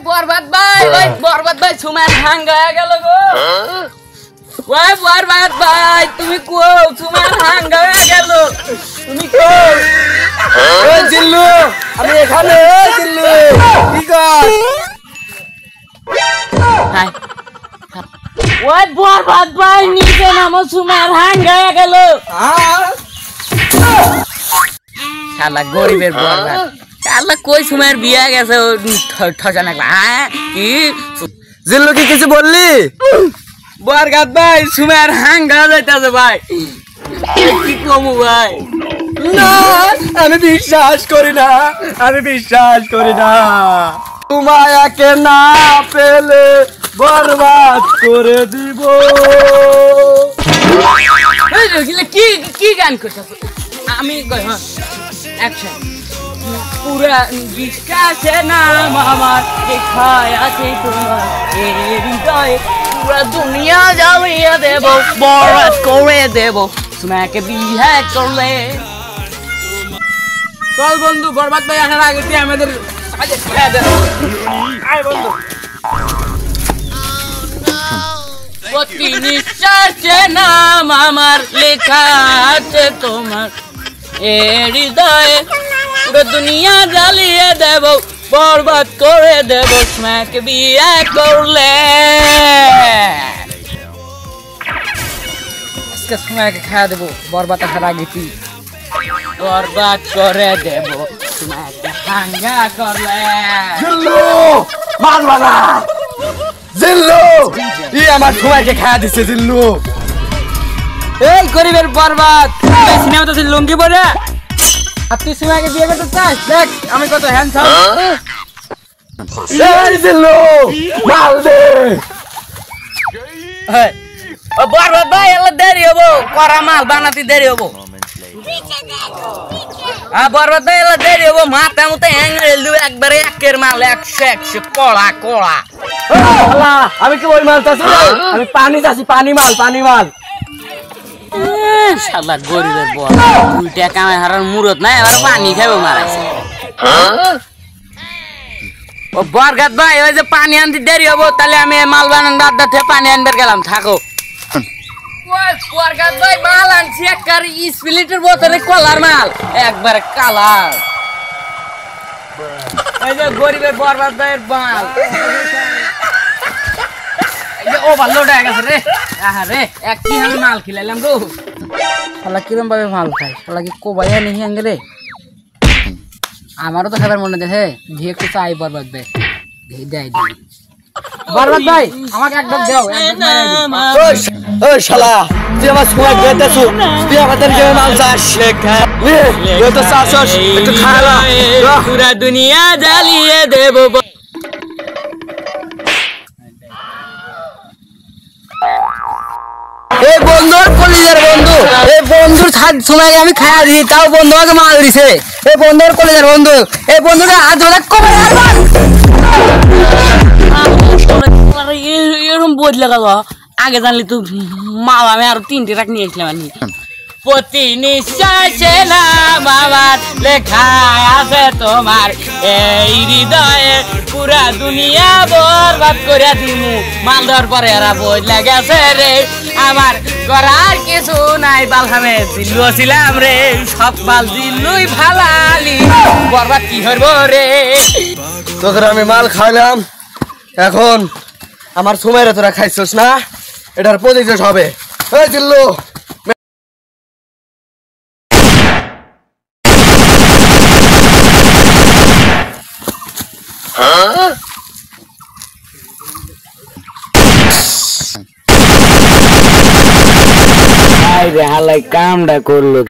বরবাদ ভাই সুমান হাঙ্গা গেল গো। ওই বরবাদ ভাই তুমি কো সুমান হাঙ্গা গেল, তুমি কো? ওই জিল্লু আমি এখানে। ওই জিল্লু কি কর? হাই ওই বরবাদ ভাই নিচে নামো, সুমান হাঙ্গা গেল। শালা গরিবের বরবাদ, শালা কই সুমার বিয়া গেছে ঠসা না। কি জিল্লু কি কিছু বললি? বরবাদ ভাই সুমার হাঙ্গা যাইতাছে ভাই, কি কমু ভাই? না আমি বিশ্বাস করি না, আমি বিশ্বাস করি না। তোমাকে না পেলে বরবাদ করে দিব। কি কি গান করতেছ? আমি অ্যাকশন। পুরা বিশ্বাসে নাম আমার দেখায় আছে তোমার হৃদয়ে, পুরা দুনিয়া জ্বালিয়ে দেব, বরবাদ করে দেব তোমাকে বিয়ে করলে। চল বন্ধু, বরবাদ ভাই আসার আগে তুই আমাদের বন্ধু প্রতি নিঃশ্বাসে নাম আমার লেখা আছে তোমার হৃদয়ে, পুরো দুনিয়া জ্বালিয়ে দেব, বরবাদ করে দেব তোমাকে বিয়ে করলে। আজকে সময়কে খাওয়া দেবো, বরবাদ আসার আগে তুই বরবাদ করে দেব তোমাকে হাঙ্গা করলে। জিল্লু মারবা না, জিল্লু ই আমার সময়কে খাওয়া দিচ্ছে। জিল্লু এই গরিবের বরবাদ, সিনেমাতে লুঙ্গি পরে আর তুই সময়কে বিয়ে করতে চাস? দেখ আমি কত হ্যান্ডসাম। এই জিল্লু মাল দে। বরবাদ ভাই এলা দেরি হবো, করা মাল বানাতে দেরি হবো। বরবাদ ভাই এলা দেরি হবো, মাথা মতো হ্যাঙ্গেলু একবারে একের মাল 100 কড়া কড়া। আমি কি ওই মাল চাচ্ছি? আমি পানি চাচ্ছি, পানি মাল, পানি মাল। শালা গরিবের বল, 2 টাকা আমার হারার মুরত নাই, এবার পানি খাবো মারাইছে। ও বরবাদ ভাই ওই যে পানি আনতে দেরি হবো, তাহলে আমি মাল বানান বাদ থেকে পানি আনবার গেলাম, থাকো। বরবাদ ভাই মাল আনছি একবার স্পিরিটের বোতলে, কলার মাল একবার কালার। এই যে গরিবের বরবাদ ভাইয়ের মাল ও ভালো উঠে গেছে রে। আরে এক কি আমি মাল খিলাইলাম গো। শালা কিরম ভাবে মাল খাই, শালা কি কোবাইয়া নেই আঙ্গে রে। আমারও তো খাবার মনে দেখে দিয়ে একটু চাই বরবাদ ভাই, দেয় দিই। বরবাদ ভাই আমাকে একদম দাও, ওই শালা তুই আমার সময় গেতেছ, তুই আমাদের গেমে মাল চাস। তো চাষ একটু খাওয়া, পুরা দুনিয়া জ্বালিয়ে দেব। এই বন্ধুর কলিজার বন্ধু, এই বন্ধুর সময় আমি খাওয়া দিই, তাও বন্ধু আমাকে মাল দিছে। এই বন্ধুর কলিজার বন্ধু, এই বন্ধুটা হাত ধরে কবে এরকম বদলে গেল। আগে জানলি তো মাল আমি আরো 3টে রাখ নিয়ে আসলাম। আমি প্রতি নিঃশ্বাসে নাম আমার লেখা আছে তোমার এই হৃদয়ে, পুরা দুনিয়া বরবাদ করে দিমু, মাল দেওয়ার পরে এরা বদলে গেছে রে। আমার করার কিছু নাই, বালখামে জিল্লু ছিলাম রে, সব মাল জিল্লুই ফালালি, বরবাদ কি করবো রে। তোদের আমি মাল খাইলাম, এখন আমার সময় তোরা খাইছিস না, এটার প্রতিশোধ হবে। এই জিল্লু হালাই কামটা করলো।